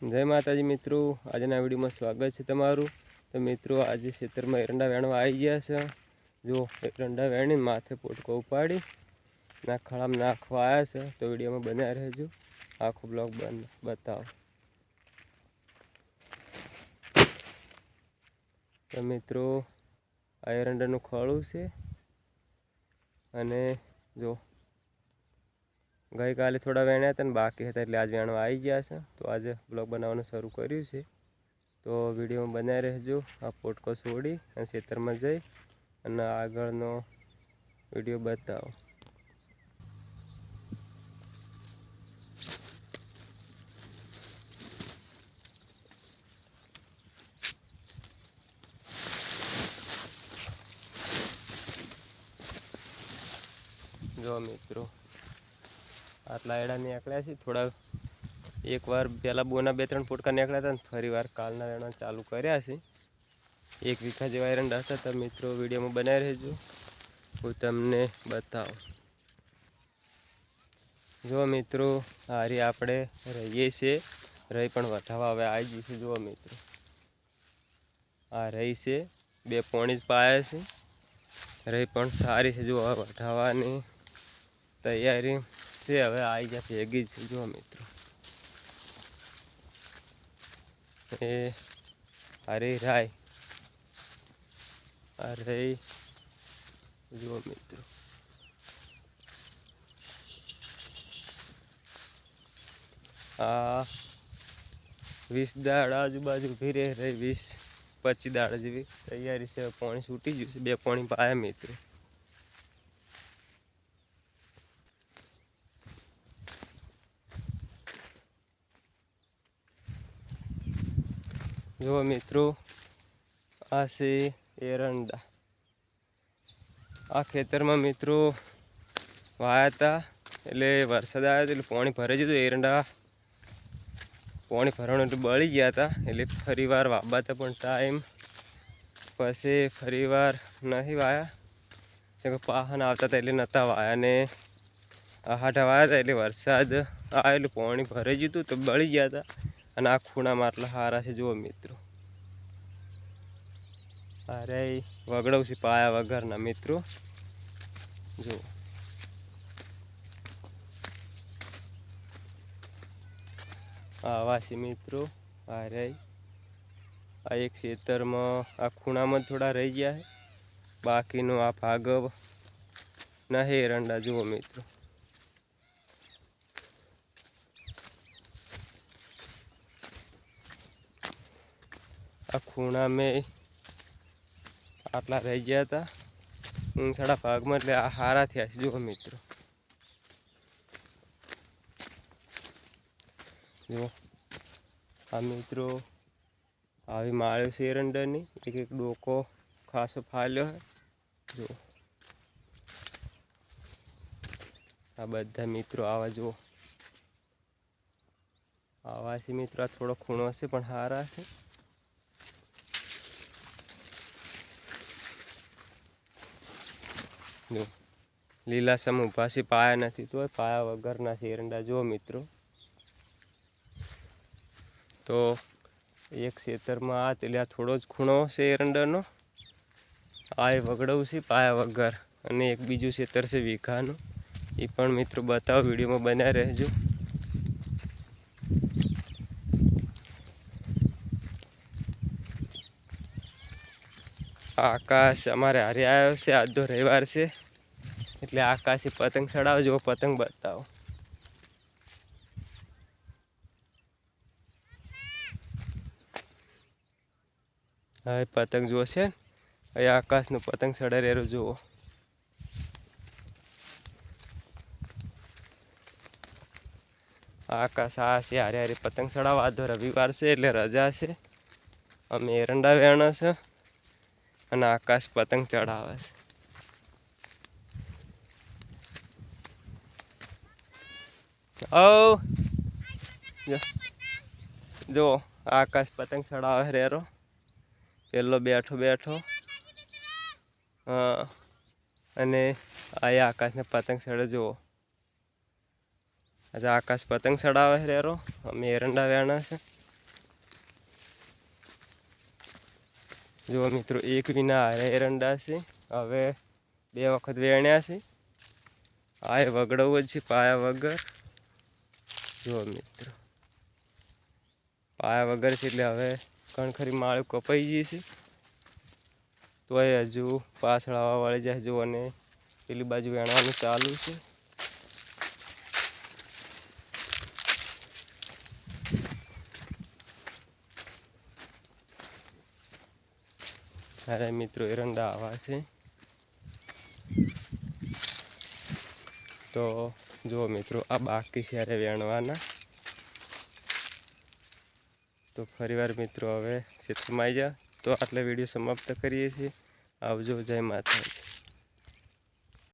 જય માતાજી મિત્રો, આજના વિડીયોમાં સ્વાગત છે તમારું। તો મિત્રો આજે ખેતરમાં એરંડા વેણવા આવી ગયા છે। જો એરંડા વેણી માથે પોટકો ઉપાડી ના ખળામાં નાખવા આવ્યા છે। તો વિડીયોમાં બન્યા રહેજો, આખો બ્લોગ બતાવો। તો મિત્રો આ એરંડાનું ખોળું છે અને જો ગઈકાલે થોડા વેણ્યા હતા ને બાકી હતા એટલે આજ વેણવા આવી ગયા છે। તો આજે બ્લોગ બનાવવાનું શરૂ કર્યું છે। તો વિડીયોમાં બનાવી રહેજો। આ પોટકો છોડી અને ખેતરમાં જઈ અને આગળનો વિડીયો બતાવો। જો મિત્રો આટલા એડા નીકળ્યા છે। થોડા એકવાર પહેલાં બોના 2-3 પોટકા નીકળ્યા હતા ને ફરી વાર કાલના વેણવા ચાલુ કર્યા છે। 1 વીઘા જેવા એરંડા હતા। તો મિત્રો વિડીયોમાં બનાવી રહેજો, હું તમને બતાવું। જો મિત્રો હારી આપણે રહીએ છીએ, રહી પણ વઢાવા હવે આવી ગઈ છે। જુઓ મિત્રો આ રહી છે, 2 પોણી જ પાયા છે, રહી પણ સારી છે। જો વઢાવાની તૈયારી છે, હવે આવી જશે ભેગી જ છે। જુઓ મિત્રો એ હરી રાય અરે જુઓ મિત્રો આ 20 દાળ આજુબાજુ ભીરે રહી, 20-25 દાળ જેવી તૈયારી છે। પાણી છૂટી ગયું છે, 2 પાણી પાયા મિત્રો। જો મિત્રો આ છે એરંડા। આ ખેતરમાં મિત્રો વાયા હતા એટલે વરસાદ આવ્યો એટલે પાણી ભરાઈ ગયું। એરંડા પાણી ભરવાનું એટલે બળી ગયા હતા એટલે ફરી વાર વાવવા હતા પણ ટાઈમ પછી ફરી વાર નહીં વાયા, કે પાહન આવતા હતા એટલે નહોતા વાયા ને આહાટા વાયા હતા એટલે વરસાદ આવ્યો એટલે પાણી ભરાઈ ગયું હતું તો બળી ગયા હતા। અને આ ખૂણામાં આટલા સારા છે। જુઓ મિત્રો અરે વગડવસી પાયા વગરના મિત્રો જુઓ। આવા છે મિત્રો અરે આ એક ખેતરમાં આ ખૂણામાં થોડા રહી ગયા છે, બાકીનો આ ભાગ નહીં એરંડા। જુઓ મિત્રો આ ખૂણા મેં આટલા રહી ગયા હતા ઊંચાડા ભાગમાં એટલે આ હારા થયા છે। જુઓ મિત્રો જુઓ આ મિત્રો આવી માળ્યો છે એરંડાની, એક ડોકો ખાસો ફાલ્યો છે। જુઓ આ બધા મિત્રો આવા જુઓ આવા છે મિત્રો। આ થોડો ખૂણો હશે પણ સારા છે। જો લીલાસમ ઊભા છે, પાયા નથી તો પાયા વગરના છે એરંડા। જુઓ મિત્રો તો એક ખેતરમાં આ એટલે આ થોડો જ ખૂણો છે એરંડાનો, આ એ વગડવું છે પાયા વગર, અને એક બીજું ખેતર છે વીઘાનું, એ પણ મિત્રો બતાવો, વિડીયોમાં બન્યા રહેજો। આકાશ અમારે હારે આવ્યો છે, આજ તો રવિવાર છે એટલે આકાશી પતંગ ચડાવજો, પતંગ બતાવો। હા પતંગ જુઓ છે, અહીં આકાશનું પતંગ ચડાઈ રહ્યો જુઓ। આકાશ આ છે હારે હારે પતંગ ચડાવવા, આજ તો રવિવાર છે એટલે રજા છે। અમે એરંડા વેણા છે અને આકાશ પતંગ ચડાવે છે। ઓ જો આકાશ પતંગ ચડાવે રેરો, પેલો બેઠો હા, અને આ આકાશને પતંગ ચડે જુઓ। આજે આકાશ પતંગ ચડાવે રેરો, અમે એરંડા વેણા છે। જો મિત્રો એક વિના હારે એરંડા છે, હવે 2 વખત વેણ્યા છે. આ એ વગડવું જ છે પાયા વગર. જો મિત્રો પાયા વગર છે એટલે હવે કણખરી માળું કપાઈ ગઈ છે. તો એ હજુ પાછળ આવવા વાળી જાય. જો અને પેલી બાજુ વેણવાનું ચાલુ છે. અરે મિત્રો એરંડા આવા છે. તો જુઓ મિત્રો આ બાકી છે અરે વેણવાના. તો ફરીવાર મિત્રો હવે ક્ષેત્રમાં આવી જા. તો આટલે વિડીયો સમાપ્ત કરીએ છીએ. આવજો. જય માતાજી.